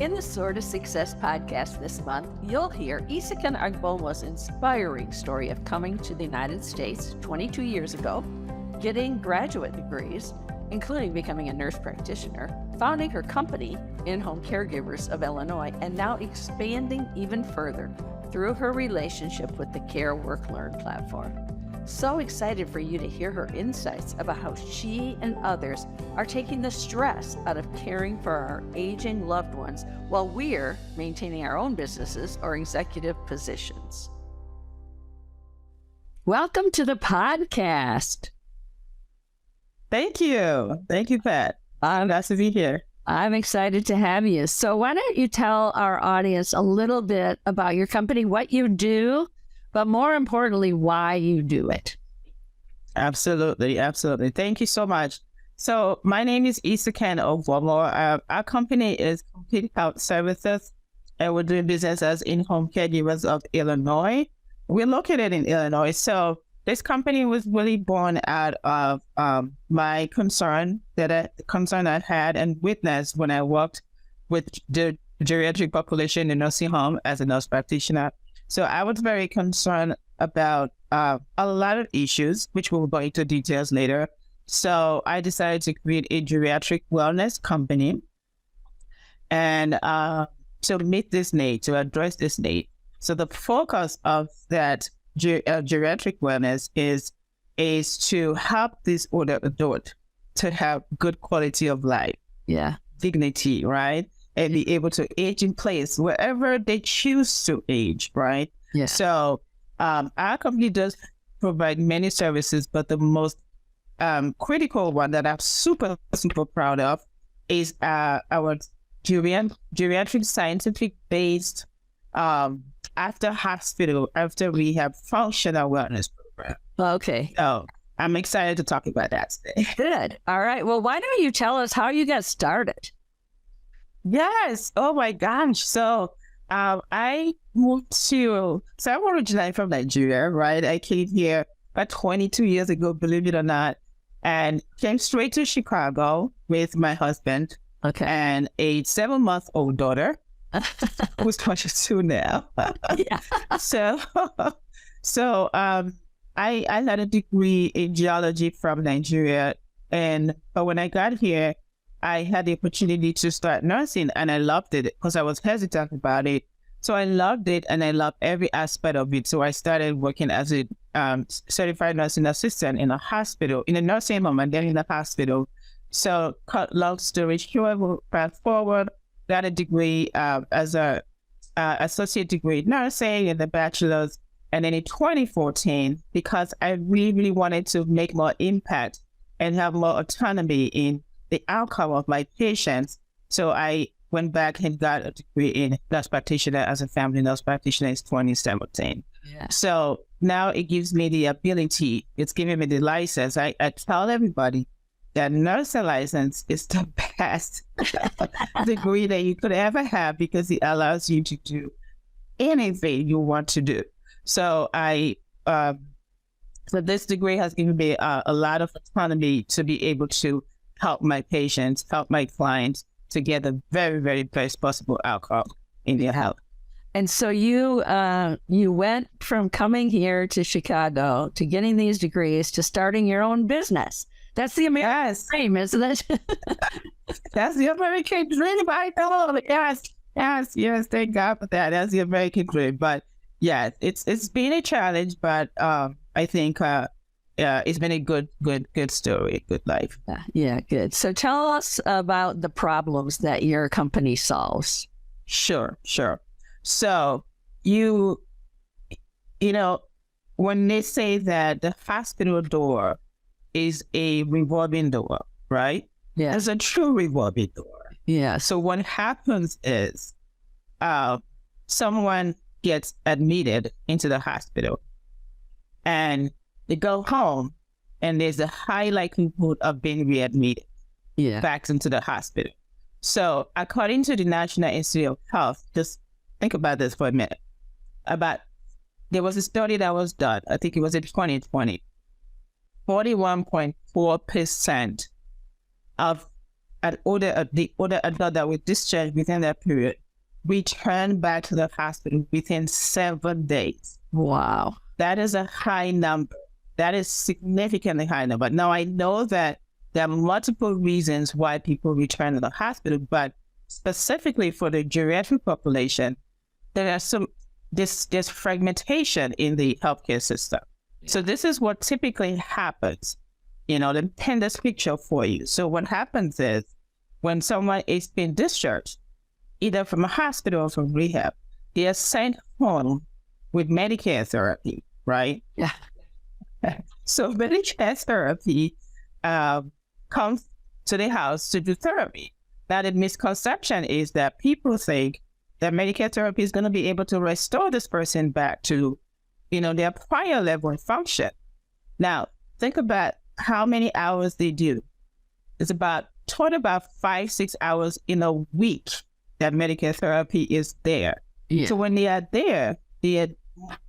In the Sword of Success podcast this month, you'll hear Isoken Ogbomo's inspiring story of coming to the United States 22 years ago, getting graduate degrees, including becoming a nurse practitioner, founding her company, In-Home Caregivers of Illinois, and now expanding even further through her relationship with the Care Work Learn platform. So excited for you to hear her insights about how she and others are taking the stress out of caring for our aging loved ones while we're maintaining our own businesses or executive positions. Welcome to the podcast. Thank you. Thank you, Pat. Nice to be here. I'm excited to have you. So why don't you tell our audience a little bit about your company, what you do, but more importantly, why you do it. Absolutely. Absolutely. Thank you so much. So my name is Isoken Ogbomo. Our company is Complete Health Services, and we're doing business as In-Home Caregivers of Illinois. We're located in Illinois. So this company was really born out of my concern I had and witnessed when I worked with the geriatric population in nursing home as a nurse practitioner. So I was very concerned about a lot of issues, which we'll go into details later. So I decided to create a geriatric wellness company and to meet this need, to address this need. So the focus of that geriatric wellness is to help this older adult to have good quality of life, dignity, right? And be able to age in place wherever they choose to age, right? Yeah. So our company does provide many services, but the most critical one that I'm super proud of is our geriatric scientific-based after rehab functional wellness program. Okay. So I'm excited to talk about that today. Good. All right. Well, why don't you tell us how you got started? Yes. Oh my gosh. So I'm originally from Nigeria, right? I came here about 22 years ago, believe it or not, and came straight to Chicago with my husband and a 7-month-old daughter who's 22 now. Yeah. So I had a degree in geology from Nigeria, but when I got here, I had the opportunity to start nursing, and I loved it because I was hesitant about it. So I loved it, and I loved every aspect of it. So I started working as a certified nursing assistant in a hospital, in a nursing home, and then in a hospital. So cut long story short, fast forward, got a degree as a associate degree in nursing and the bachelor's. And then in 2014, because I really wanted to make more impact and have more autonomy in the outcome of my patients. So I went back and got a degree in nurse practitioner as a family nurse practitioner in 2017. Yeah. So now it gives me the ability, it's giving me the license. I tell everybody that nursing license is the best degree that you could ever have because it allows you to do anything you want to do. So so this degree has given me a lot of autonomy to be able to help my patients, help my clients to get the very, very best possible outcome in their health. And so you went from coming here to Chicago to getting these degrees to starting your own business. That's the American dream, isn't it? That's the American dream. I know. Yes. Thank God for that. That's the American dream. But yeah, it's been a challenge, but I think it's been a good story, good life. Yeah, good. So tell us about the problems that your company solves. Sure. So you know, when they say that the hospital door is a revolving door, right? Yeah. It's a true revolving door. Yeah. So what happens is someone gets admitted into the hospital and they go home and there's a high likelihood of being readmitted back into the hospital. So according to the National Institute of Health, just think about this for a minute. There was a study that was done, I think it was in 2020. 41.4% of the older adult that was discharged within that period return back to the hospital within 7 days. Wow. That is a high number. That is significantly high number. Now, I know that there are multiple reasons why people return to the hospital, but specifically for the geriatric population, there are there's fragmentation in the healthcare system. Yeah. So this is what typically happens. Let me paint this picture for you. So what happens is when someone is being discharged, either from a hospital or from rehab, they are sent home with Medicare therapy, right? Yeah. So Medicare therapy comes to the house to do therapy. Now, the misconception is that people think that Medicare therapy is going to be able to restore this person back to, their prior level of function. Now, think about how many hours they do. It's about 5-6 hours in a week that Medicare therapy is there. Yeah. So when they are there, they are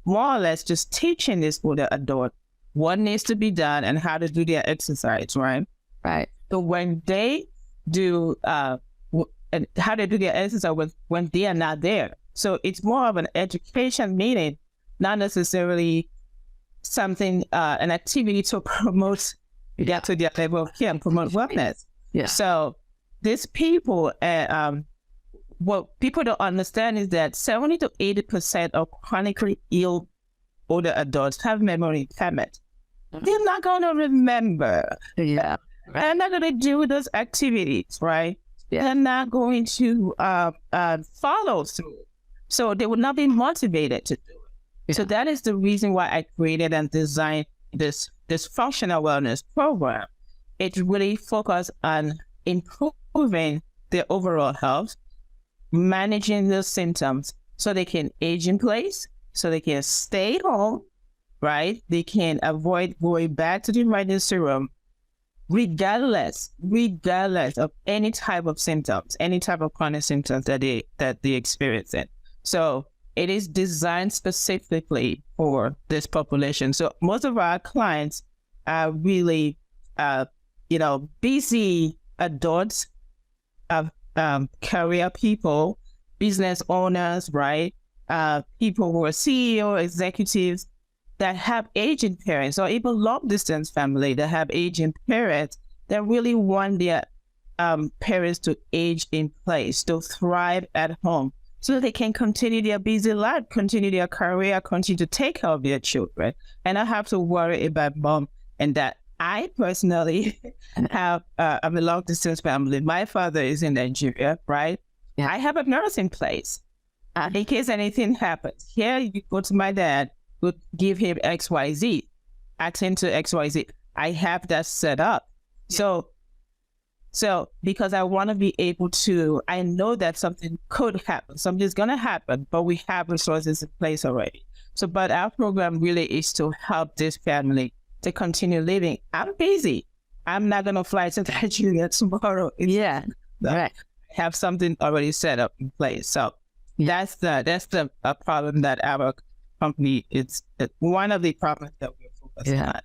more or less just teaching this older adult what needs to be done and how to do their exercise, right? Right. So when they do, and how they do their exercise when they are not there. So it's more of an education meeting, not necessarily something, an activity to promote, get to their level of care and promote wellness. Yeah. So these people, what people don't understand is that 70 to 80% of chronically ill older adults have memory impairment. Mm-hmm. They're not going to remember. Yeah. They're not going to do those activities, right? Yeah. They're not going to follow through. So they would not be motivated to do it. Yeah. So that is the reason why I created and designed this functional wellness program. It really focused on improving their overall health, managing those symptoms so they can age in place, so they can stay home, right? They can avoid going back to the emergency room, regardless of any type of symptoms, any type of chronic symptoms that they experience. So it is designed specifically for this population. So most of our clients are really, busy adults, career people, business owners, right? People who are CEO, executives that have aging parents, or even long distance family that have aging parents that really want their parents to age in place, to thrive at home, so that they can continue their busy life, continue their career, continue to take care of their children, and not have to worry about mom. And that I personally have I'm a long distance family. My father is in Nigeria, right? Yeah. I have a nurse in place. In case anything happens, here you go to my dad, would give him XYZ, attend to XYZ. I have that set up. Yeah. So because I want to be able to, I know that something could happen. Something's going to happen, but we have resources in place already. So, but our program really is to help this family to continue living. I'm busy. I'm not going to fly to Nigeria tomorrow. Yeah. Right. Have something already set up in place. So that's the problem that our company, it's one of the problems that we're focusing on.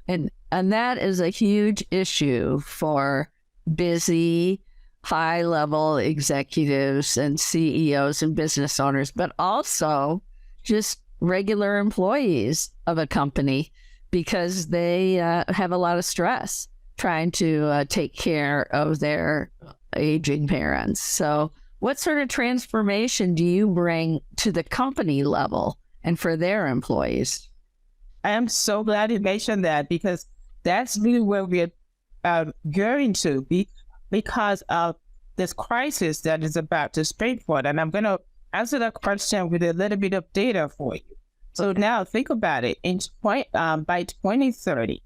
And that is a huge issue for busy, high-level executives and CEOs and business owners, but also just regular employees of a company, because they have a lot of stress trying to take care of their aging parents. So what sort of transformation do you bring to the company level and for their employees? I am so glad you mentioned that, because that's really where we're going to be, because of this crisis that is about to spring forward. And I'm going to answer that question with a little bit of data for you. So now think about it. By 2030,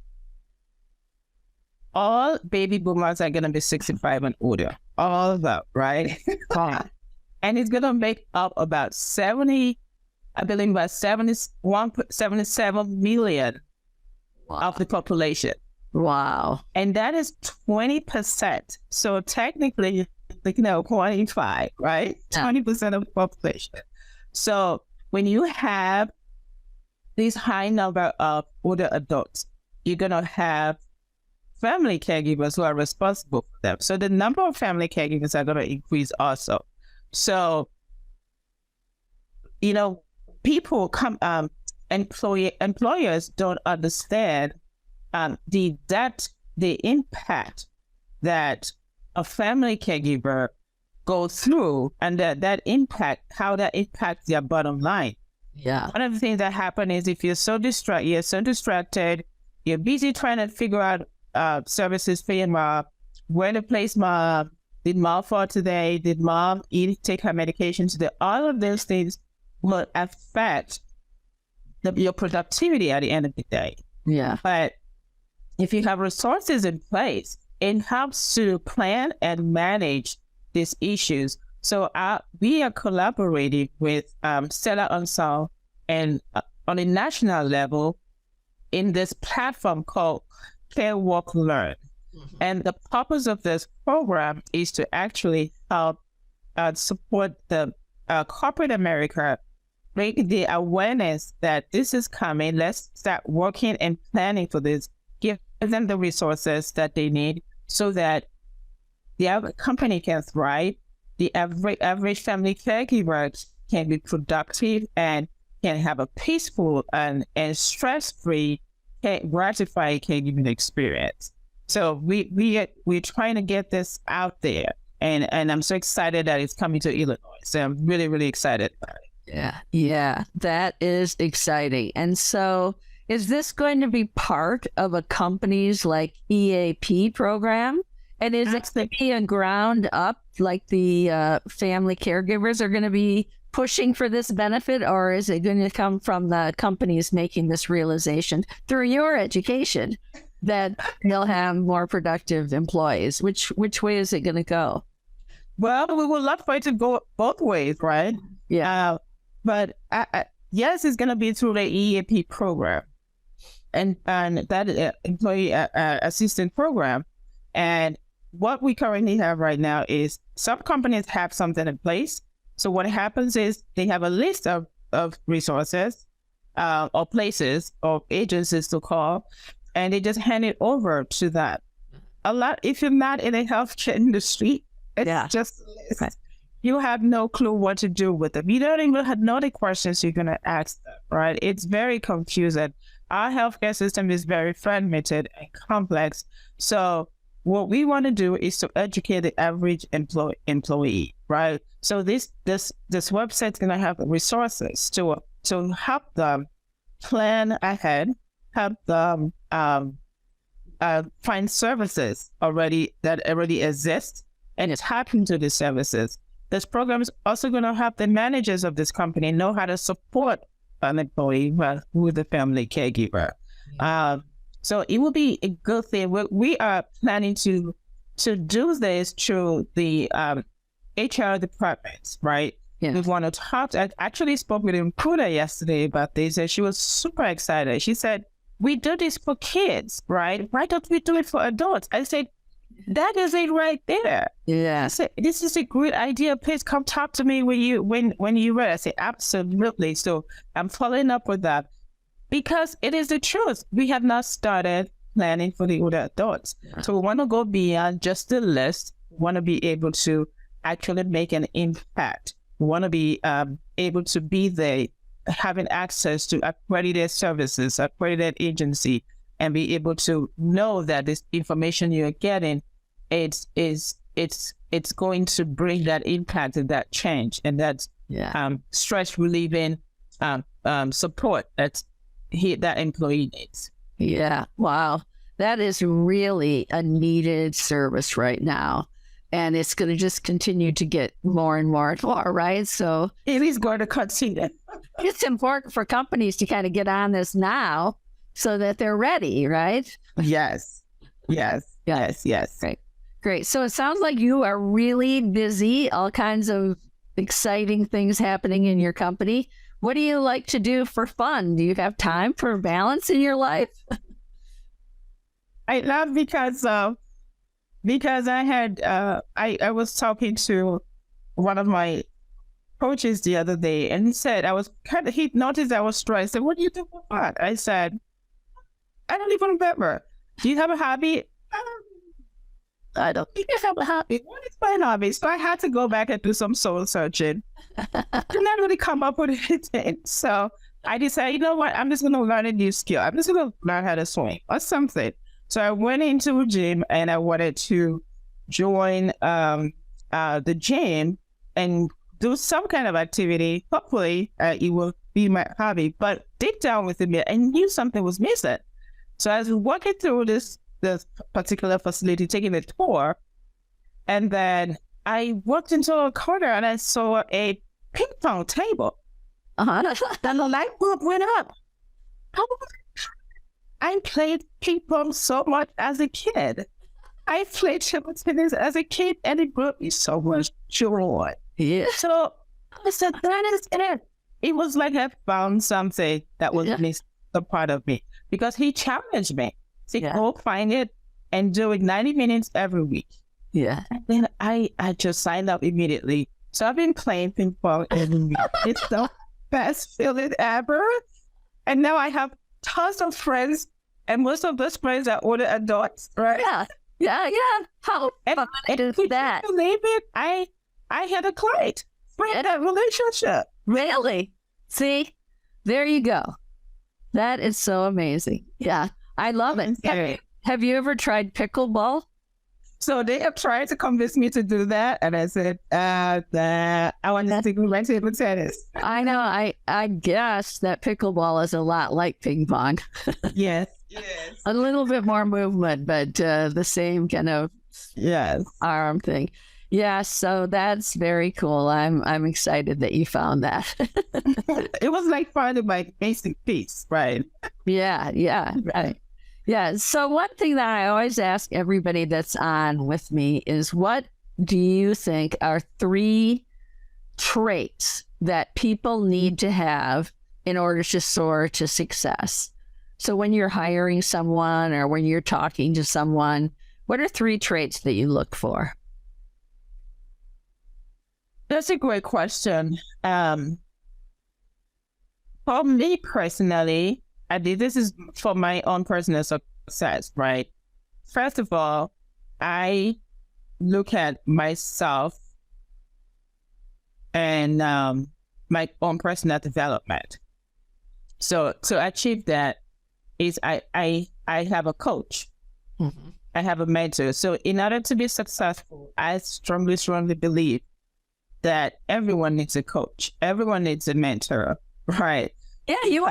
all baby boomers are going to be 65 and older. All of them, right? And it's going to make up about 77 million of the population. Wow. And that is 20%. So technically, 25, right? 20% of the population. So when you have this high number of older adults, you're going to have family caregivers who are responsible for them. So the number of family caregivers are going to increase also. So, people employers don't understand the impact that a family caregiver goes through, and how that impacts their bottom line. Yeah. One of the things that happen is if you're so distracted, you're busy trying to figure out services for your mom, where to place mom, did mom fall today, did mom take her medication today, all of those things will affect your productivity at the end of the day. Yeah. But if you have resources in place, it helps to plan and manage these issues. So we are collaborating with Stella Unsal and on a national level in this platform called Care Work Learn. Mm-hmm. And the purpose of this program is to actually help support the corporate America, make the awareness that this is coming. Let's start working and planning for this. Give them the resources that they need so that the company can thrive. The average family caregiver can be productive and can have a peaceful and stress-free, gratifying caregiving experience. So we're trying to get this out there, and I'm so excited that it's coming to Illinois. So I'm really, really excited about it. Yeah, that is exciting. And so is this going to be part of a company's like EAP program? And is it going to be a ground up, like the family caregivers are going to be pushing for this benefit, or is it going to come from the companies making this realization through your education that they'll have more productive employees? Which way is it going to go? Well, we would love for it to go both ways, right? Yeah. But yes, it's going to be through the EAP program and that employee assistance program. And what we currently have right now is some companies have something in place. So what happens is they have a list of resources or places or agencies to call, and they just hand it over to that. If you're not in the healthcare industry, it's just a list. You have no clue what to do with them. You don't even know the questions you're going to ask them, right? It's very confusing. Our healthcare system is very fragmented and complex. So what we want to do is to educate the average employee, right? So this website is going to have resources to help them plan ahead, help them find services that already exist, and tap into the services. This program is also going to help the managers of this company know how to support an employee with a family caregiver. So it will be a good thing. We are planning to do this through the HR departments, right? Yeah. We want to talk. I actually spoke with Impuda yesterday about this, and she was super excited. She said, "We do this for kids, right? Why don't we do it for adults?" I said, "That is it right there." Yeah. I said, "This is a great idea. Please come talk to me when you read." I said, "Absolutely." So I'm following up with that because it is the truth. We have not started planning for the older adults. Yeah. So we want to go beyond just the list. We want to be able to actually make an impact. We want to be able to be there, having access to accredited services, accredited agency, and be able to know that this information you're getting, it's going to bring that impact and that change and that stress relieving support that employee needs. Yeah. Wow. That is really a needed service right now. And it's going to just continue to get more and more and more, right? So it is going to continue. It's important for companies to kind of get on this now so that they're ready, right? Yes. Great. So it sounds like you are really busy, all kinds of exciting things happening in your company. What do you like to do for fun? Do you have time for balance in your life? I love because I had I was talking to one of my coaches the other day, and he said he noticed I was stressed. I said, "What do you do for fun?" I said, "I don't even remember. Do you have a hobby?" I don't think I have a hobby. What is my hobby? So I had to go back and do some soul searching. Did not really come up with anything. So I decided, you know what? I'm just going to learn a new skill. I'm just going to learn how to swim or something. So I went into a gym and I wanted to join the gym and do some kind of activity. Hopefully, it will be my hobby. But deep down within me, I knew something was missing. So I was walking through this particular facility, taking a tour, and then I walked into a corner and I saw a ping pong table. Then the light bulb went up. I played ping pong so much as a kid. I played table tennis as a kid, and it brought me so much joy. Yeah. So I said, that is it. It was like I found something that was missing a part of me, because he challenged me. So go find it and do it 90 minutes every week. Yeah. And then I just signed up immediately. So I've been playing ping pong every week. It's the best feeling ever. And now I have tons of friends, and most of those friends are older adults, right? Yeah. How fun is that? Can you believe it? I had a client in that relationship. Really? See, there you go. That is so amazing. Yeah, I love it. Have you ever tried pickleball? So they have tried to convince me to do that, and I said, I want to stick with my table tennis. I know. I guess that pickleball is a lot like ping pong. Yes. A little bit more movement, but the same kind of arm thing. Yeah, so that's very cool. I'm excited that you found that. It was like finding my basic piece, right? Yeah, right. Yeah, so one thing that I always ask everybody that's on with me is, what do you think are 3 traits that people need to have in order to soar to success? So when you're hiring someone or when you're talking to someone, what are 3 traits that you look for? That's a great question. For me personally, this is for my own personal success, right? First of all, I look at myself and my own personal development. So to achieve that is I have a coach. Mm-hmm. I have a mentor. So in order to be successful, I strongly believe that everyone needs a coach. Everyone needs a mentor, right? Yeah, you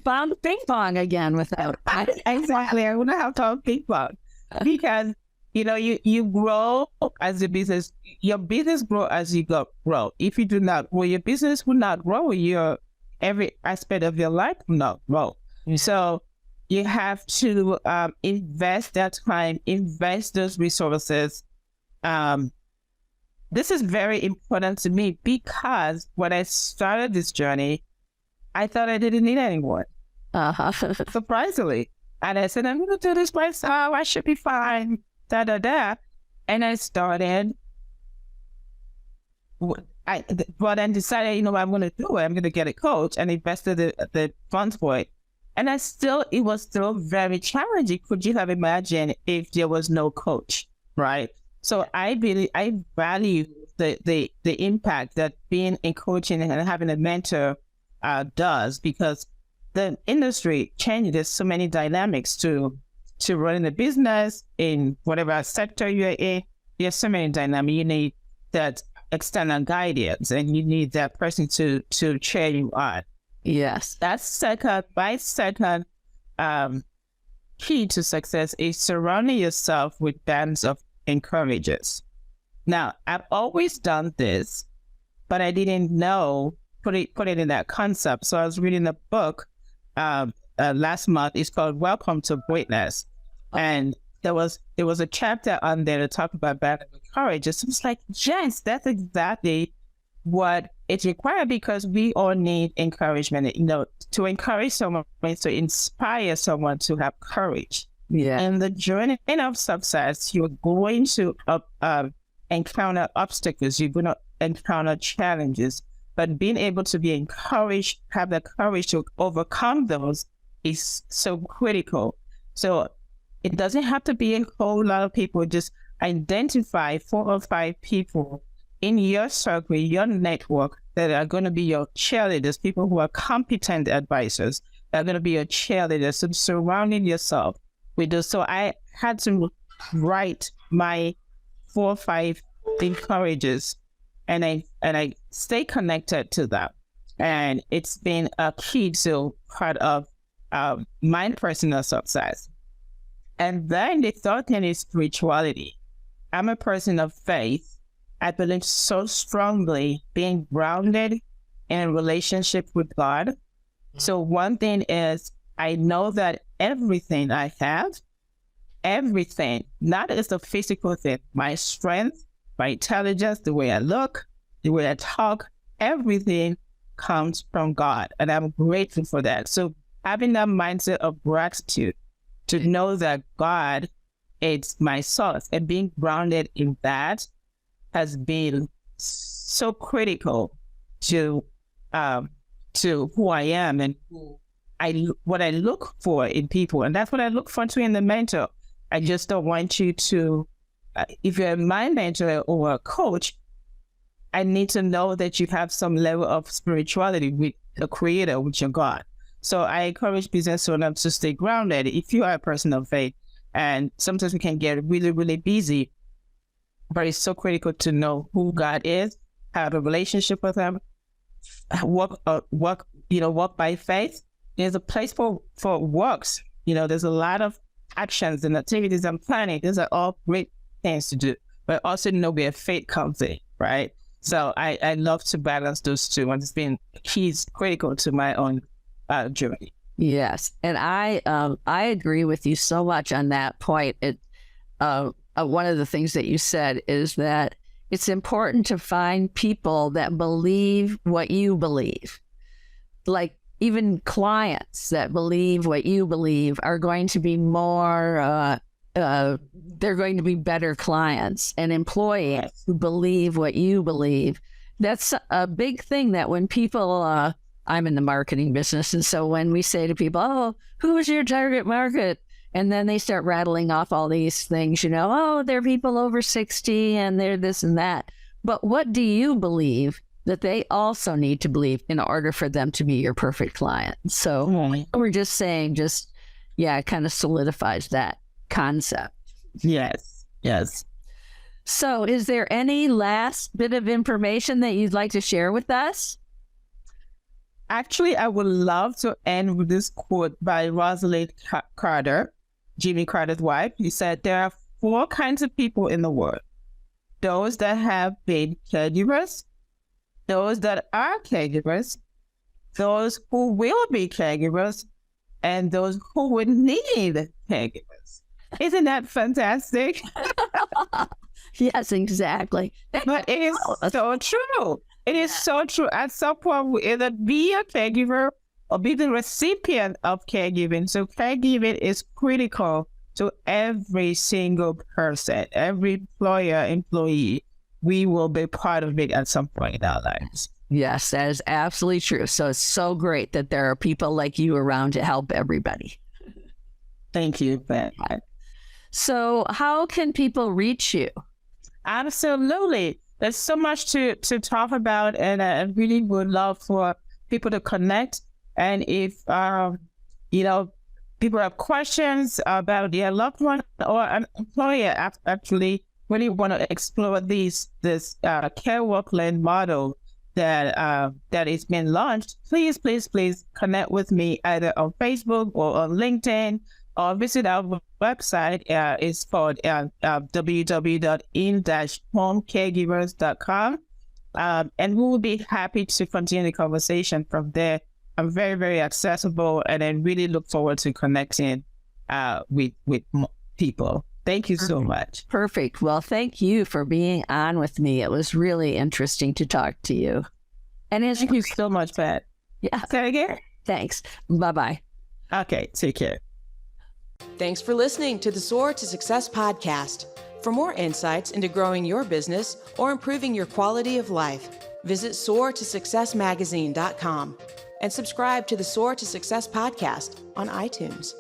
found ping pong again without exactly. I wouldn't have to ping pong, because you grow as a business. Your business grow as you grow. If you do not grow, your business will not grow. Every aspect of your life will not grow. Mm-hmm. So you have to invest that time, invest those resources. This is very important to me, because when I started this journey, I thought I didn't need anyone. Surprisingly. And I said, I'm going to do this myself. I should be fine. And I started. But then decided, I'm going to do it. I'm going to get a coach, and invested the funds for it. And it was still very challenging. Could you have imagined if there was no coach, right? So I value the impact that being in coaching and having a mentor does, because the industry changes. There's so many dynamics to running a business in whatever sector you're in. There's so many dynamics. You need that external guidance, and you need that person to cheer you on. Yes, that's my second key to success is surrounding yourself with bands of encouragers. Now, I've always done this, but I didn't know put it in that concept. So I was reading a book last month. It's called Welcome to Greatness, and there was a chapter on there to talk about band of encouragers. So it's like, yes, that's exactly what it's required, because we all need encouragement. To encourage someone means to inspire someone to have courage. Yeah. And the journey of success, you're going to encounter obstacles. You're going to encounter challenges. But being able to be encouraged, have the courage to overcome those, is so critical. So it doesn't have to be a whole lot of people just identify 4 or 5 people in your circle, your network, that are going to be your cheerleaders, people who are competent advisors, that are going to be your cheerleaders, so surrounding yourself with those. So I had to write my 4 or 5 encouragers, and I stay connected to them. And it's been a key to part of my personal success. And then the third thing is spirituality. I'm a person of faith. I believe so strongly being grounded in a relationship with God. So one thing is, I know that everything I have, everything, not just a physical thing, my strength, my intelligence, the way I look, the way I talk, everything comes from God. And I'm grateful for that. So having that mindset of gratitude, to know that God is my source, and being grounded in that has been so critical to who I am and what I look for in people. And that's what I look for too in the mentor. I just don't want you to, if you're my mentor or a coach, I need to know that you have some level of spirituality with the creator, with your God. So I encourage business owners to stay grounded. If you are a person of faith, and sometimes we can get really, really busy, but it's so critical to know who God is, have a relationship with Him, walk by faith. There's a place for works. There's a lot of actions and activities I'm planning. These are all great things to do, but also know where faith comes in, right? So I love to balance those two, and it's been critical to my own journey. Yes, and I agree with you so much on that point. One of the things that you said is that it's important to find people that believe what you believe. Like even clients that believe what you believe are going to be more, they're going to be better clients, and employees who believe what you believe. That's a big thing that when people, I'm in the marketing business. And so when we say to people, oh, who is your target market? And then they start rattling off all these things, they're people over 60 and they're this and that. But what do you believe that they also need to believe in order for them to be your perfect client? So we're just saying, it kind of solidifies that concept. Yes. So is there any last bit of information that you'd like to share with us? Actually, I would love to end with this quote by Rosalind Carter, Jimmy Carter's wife. He said, there are 4 kinds of people in the world: those that have been caregivers, those that are caregivers, those who will be caregivers, and those who would need caregivers. Isn't that fantastic? Yes, exactly. But it is so true. It is so true. At some point, we either be a caregiver or be the recipient of caregiving. So caregiving is critical to every single person, every employer, employee. We will be part of it at some point in our lives. Yes, that is absolutely true. So it's so great that there are people like you around to help everybody. Thank you, Ben. So how can people reach you? Absolutely. There's so much to talk about, and I really would love for people to connect. And if, people have questions about their loved one or an employer actually really want to explore this care work learn model that is being launched, please connect with me either on Facebook or on LinkedIn, or visit our website. It's called www.in-homecaregivers.com. And we will be happy to continue the conversation from there. I'm very, very accessible, and I really look forward to connecting with people. Thank you so much. Perfect. Well, thank you for being on with me. It was really interesting to talk to you. And thank you so much, Pat. Yeah. Say it again. Thanks. Bye-bye. Okay. Take care. Thanks for listening to the Soar to Success podcast. For more insights into growing your business or improving your quality of life, visit soartosuccessmagazine.com and subscribe to the Soar to Success podcast on iTunes.